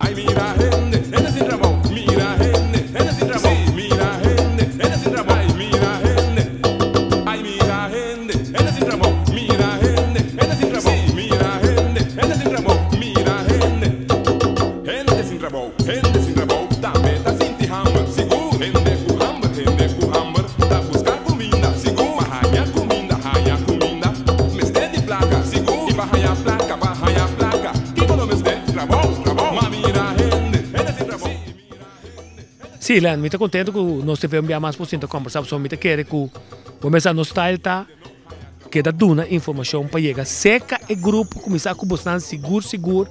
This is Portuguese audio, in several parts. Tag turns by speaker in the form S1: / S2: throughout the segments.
S1: Ay, mira gente, ella sin Ramón. Mira gente, ella sin Ramón. Sí, mira gente, ella sin Ramón. Ay, mira gente. Ay, mira gente, ella sin Ramón. Mira gente, ella sin Ramón. Sí, mira gente, ella sin Ramón. Mira gente. Gente sin Ramón, gente sin Ramón. Também tá sin hammer, sigur. Gente ku hammer. Tá buscar comida, sigur. Bahaya comida. Mesde de placa, sigur. E bahaya placa. Tipo no mesde, Ramón. Ma mira gente, ella sin Ramón.
S2: Sim, Leandro, eu estou contente que nós tivemos mais por cento de conversação. Eu quero que começar no style tá que dá duna informação para chegar seca e grupo começar com bastante seguro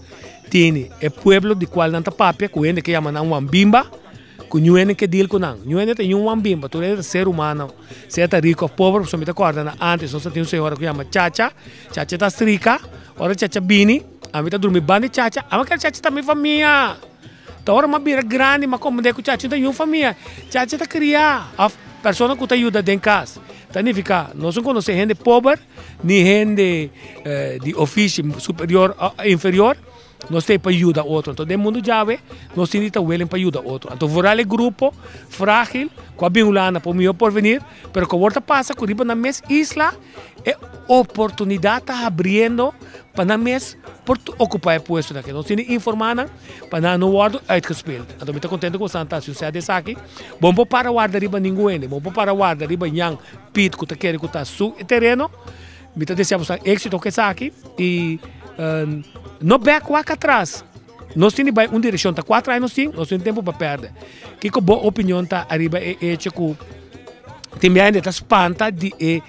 S2: tem é pueblo de qual não tá papia que ele que chama não Wambimba que não é que deal com não é tem Wambimba tu é ser humano se tá rico ou pobre só me acorda antes nós temos senhora que chama Chacha tá rica ora Chacha Bini a mim tá dormir bem Chacha a minha Chacha tá minha família tá hora uma bira grande mas como de que Chacha tem uma família Chacha tá criar a pessoa que tá ajuda dentro casa significa nós não conhecemos gente pobre nem gente de ofício superior inferior nós temos para ajudar outro então do mundo já nós temos que willing para ajudar outro então virar o grupo frágil com a bingulana para o melhor porvenir mas que volta passa que riba na mesma isla é oportunidade está abrindo para na mesma ocupar o posto daqui nós temos que informar para não guardar uitgespeeld então eu estou contente com Santa Sucede aqui bom para guardar riba ninguém bom para guardar riba yang pit que quer que está su terreno me está desejando êxito que está aqui e não back atrás nós temos uma direção tá 4 anos sim nós temos tempo para perder que boa opinião tá arriba é que também ainda espanta de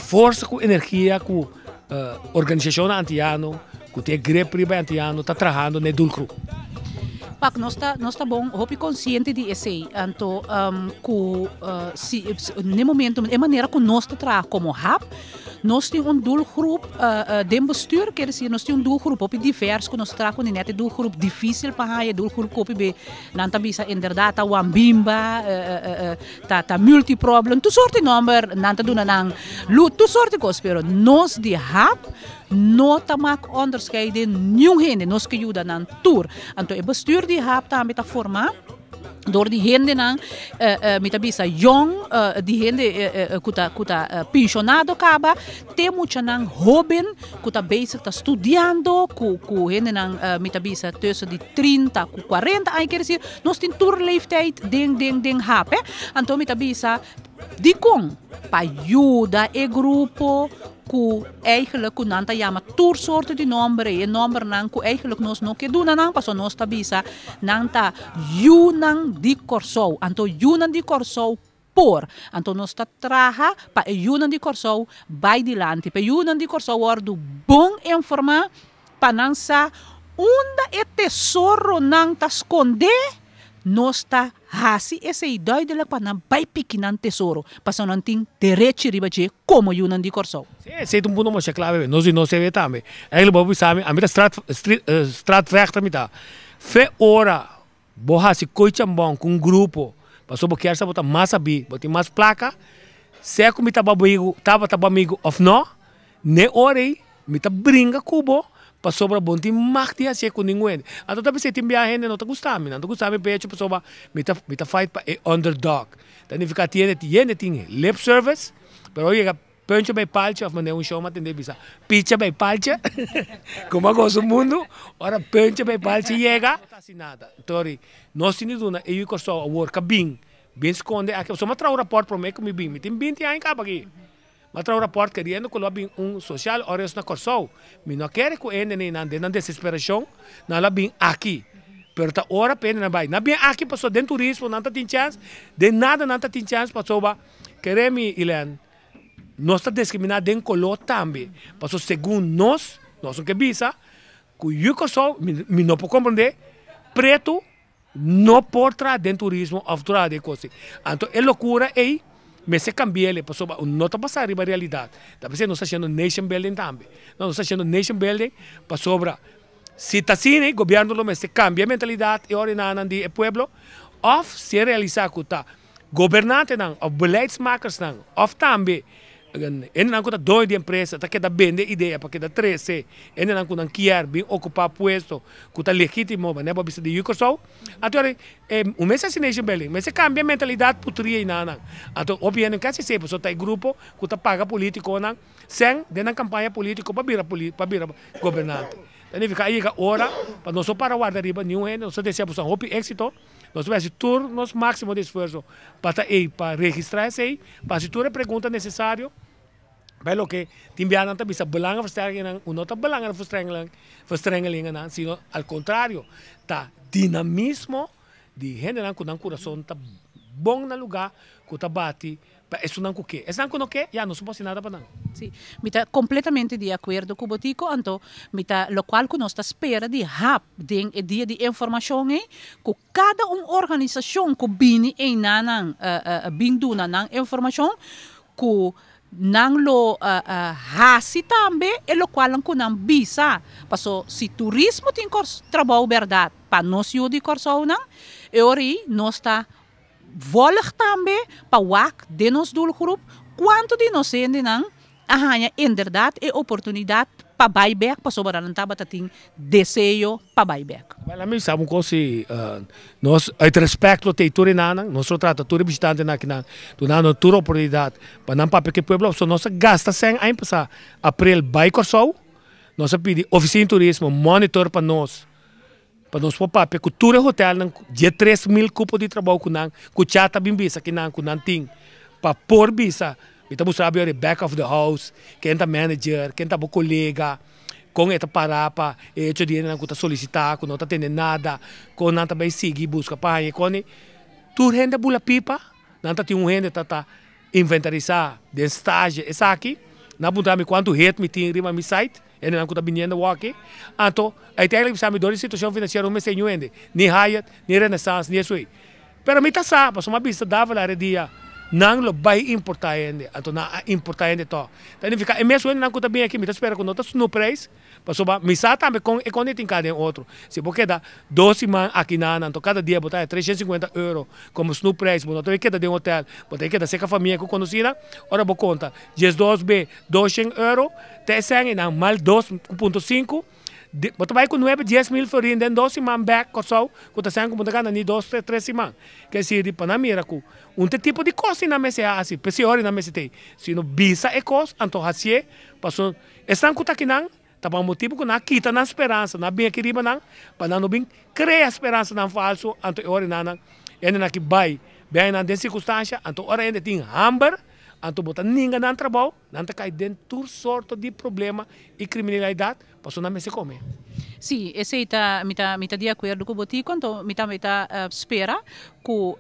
S2: força com energia com organização antiano que tem grepe riba antiano tá trabalhando no dulcro
S3: Pak, nós tá bom, hope consciente de esse, então, se no momento, é maneira que nós tá como hub, nós temos doelgroep de bestuur, quer dizer, nós temos doelgroep op divers, que nós trago net doelgroep difícil para a doelgroep op be, nanta bisa inderdaad ta wambimba, ta multiproblem, tu soorte number, nanta doen nang, tu soorte cos, pero nós de hub no tamak onderscheiden nieuw heen nos que ajuda nan tour anto e bestuur die hap ta met forma door die hende nan met bisa jong die hende kuta pensionado kaba te mucha nan hoben kuta bezig ta studiando ku hende nan met bisa tussen die 30 ku 40 ai quer dizer nos tin tour leeftijd ding hap anto met bisa die kon pa ajuda e grupo ku eigenlijk ku nanta yama tour soorten die number nang ku eigenlijk nos no ke duna nang paso nos tabisa nanta yunang di corso anto yunang di corso por anto nos ta traha pa yunang di corso by di lanti pa yunang di corso ordu bom informa panansa unda e tesouro nang ta esconde nos ta hasi esse duidelijk para bij pikinan tesouro para não tem direito riba de como yun di corso.
S2: Sim, um ponto mais clave, nós não se vê também. Ele bobo sabe, a minha straatvechter me tá. Fe hora, boha se coichambão com grupo, passou porque essa bota massa bi, bota mais placa. Se como tá babigo, tava amigo of no, ne hora me tá brinca cubo. para sobra bom tem mais dia se com ninguém. Então também se tem viagem não te gusta não te gusta me pecho para sobra me tá fight para underdog. Então fica tiene lip service, pero llega punch by palcha of maneira show mas tem bisa picha by palcha. Como agora o mundo, ora punch by palcha chega, tá assim nada. Tori, nós temos uma eu corso a work bem esconde aqui, só matra o rapport para mim que me tem 20 anos aqui. Matra o rapport querendo que lo bem social horas na corso. Me não quer que ele nem ande na desesperação, na lá bem aqui. Pero tá hora pena na vai. Na bem aqui passou dentro turismo, não tá tem chance, de nada não tá tem chance passou ba. Queremos Ilan. Nós está discriminado dentro color também. Passou segundo nós não que visa, que eu corso, me não pode compreender, preto não pode trazer dentro turismo ou trazer de coisa. Então é loucura aí. Mas se cambia ele, não está passando a realidade. Talvez nós está fazendo nation building também. Nós está fazendo nation building para sobra. Se está assim, o governo não se cambia a mentalidade e ordenar de pueblo, ou se realizar que está governante não, ou beleidsmakers não, ou também en não kuta dois de empresa tá que dá vende ideia para que dá 13 en não kuta quer bem ocupar puesto kuta legítimo né para bisa de yuko so agora o mês assassination belly mas se cambia a mentalidade putria nana então obviamente quase sempre só tá grupo kuta paga político não sem de na campanha político para vira governante então fica aí a hora para nós para guardar riba nenhum nós desejamos um hope éxito nós vamos fazer nosso máximo de esforço para registrar isso aí, para se toda pergunta necessária, vai lo que timbianan tabi sa belangan versterking uno ta belangan verstrengeling sino al contrario ta dinamismo di generan kunang coração ta bom na lugar ku ta bati pa isso não que é não que já não suposto nada para não.
S3: Sim, mita completamente de acordo com o Botico, então mita lo qual que nós espera de hap den e dia de informação que cada organização que bini em nanang bindu nanang informação que nang lo hasi também e lo qual ang kunang bisa paso si turismo tem trabalho verdade para nós eu de corso nang e ori nós está volig também para wak de nos doelgroep quanto de nós ainda nang ahanya inderdaad e oportunidade para buyback para sobranan tabatating desejo para buyback.
S2: Well, mim sabe se nós uit respect lo tei turi nanang nós trata turi visitante na kinan tu nano tur oportunidade para não papel que pueblo so nós gasta sem aí passar april by corso nós pedi oficina turismo monitor para nós papel que tur hotel nang de 3.000 cupos de trabalho kunang ku chata bimbisa kinang kunan ting para por bisa kita busca abrir back of the house, quem tá manager, quem tá bom colega, com esta parapa, e eu diria que tá solicitar, que não tá tendo nada, com não tá bem seguir busca para aí, com tu renda bula pipa, não tá tem renda tá inventarizar de estágio, essa aqui, na bunda me quanto rate me tem rima me site, e não tá vindo walk, então aí tem que saber dor situação financeira um mês sem renda, nem Hyatt, nem Renaissance, nem isso aí. Pero me tá sabe, mas uma vista dava lá dia nang lo bay importante ato na importante to tani fica e mesmo não conta bem aqui me espera com notas no preço passou ba misa também com economia em cada outro se porque dá 12 man aqui na então cada dia botar 350 euros como no preço não tem que dar de um hotel botar que dar seca família com conhecida ora bo conta 2b 200 euros te sang na mal 2.5 Botar vai com 10.000 florins dentro 12 man back corso com tá sendo como tá ni 2 3 man que se de panamira com tipo de coisa na mesa assim pessoal na mesa tem se no bisa é coisa então assim passou estão com aqui não tá bom motivo que na quita na esperança na bem aqui riba não para não bem criar esperança não falso então hora não ainda na que vai bem na circunstância então hora ainda tem hamburger então botar ninguém não trabalho não tá cai dentro toda sorte de problema e criminalidade passou na mesa comer.
S3: Sim, esse está mita de acordo com o Botico, então mita espera que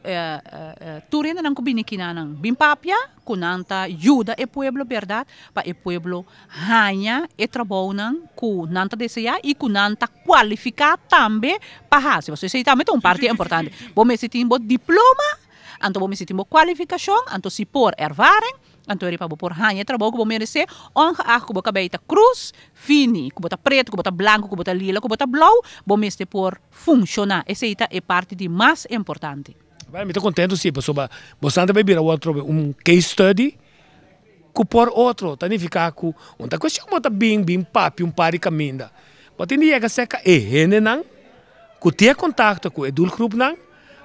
S3: tu ainda não combina aqui não bimpapia, que não tá ajuda o pueblo verdade para o pueblo ganha e trabalho não que não tá desejar e que não tá qualificar também para fazer. Você sei também uma parte importante. Bom, se tem diploma, então bom se tem qualificação, então se por ervaring Anto eri pa por hanya trabalho que vou merecer, ongeacht que boca beita cruz, fini, que bota preto, que bota branco, que bota lila, que bota blau, vou merecer por funcionar. Essa é parte de mais importante.
S2: Vai, me tô contente sim, pessoal. Você anda beber outro case study, que por outro, tá nem ficar com uma questão bota bem papi par de caminho. Bota nem chega seca rene não, que ter contato com o edul grupo não.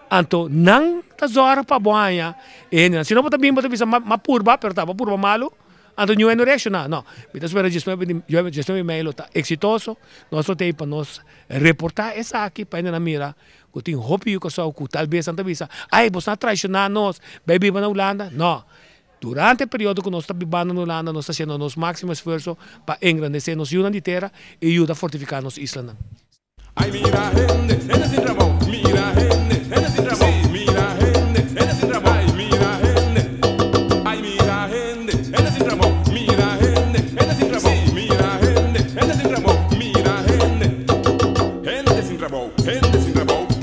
S2: Anto nang tazora pa buhaya ena sino bota bimbo bisa mapurba pero tapa purba malo anto new reaction no bita espera gestão email tá exitoso nós tem para nós reportar essa aqui para na mira que tem hope que só que talvez anta bisa ai você traicionar nós baby na Holanda no durante o período que nós estamos vivendo na Holanda nós estamos fazendo nosso máximo esforço para engrandecer nos unidade terra e ajudar a fortificar nossa isla.
S1: Ay, mira gente, eres sin Ramón, mira gente, eres sin Ramón, sí, mira gente, eres sin Ramón, ay, mira gente, ay, mira gente, eres sin Ramón, mira gente, eres sin Ramón, sí, mira gente, eres sin Ramón, mira gente sin Ramón, gente sin Ramón.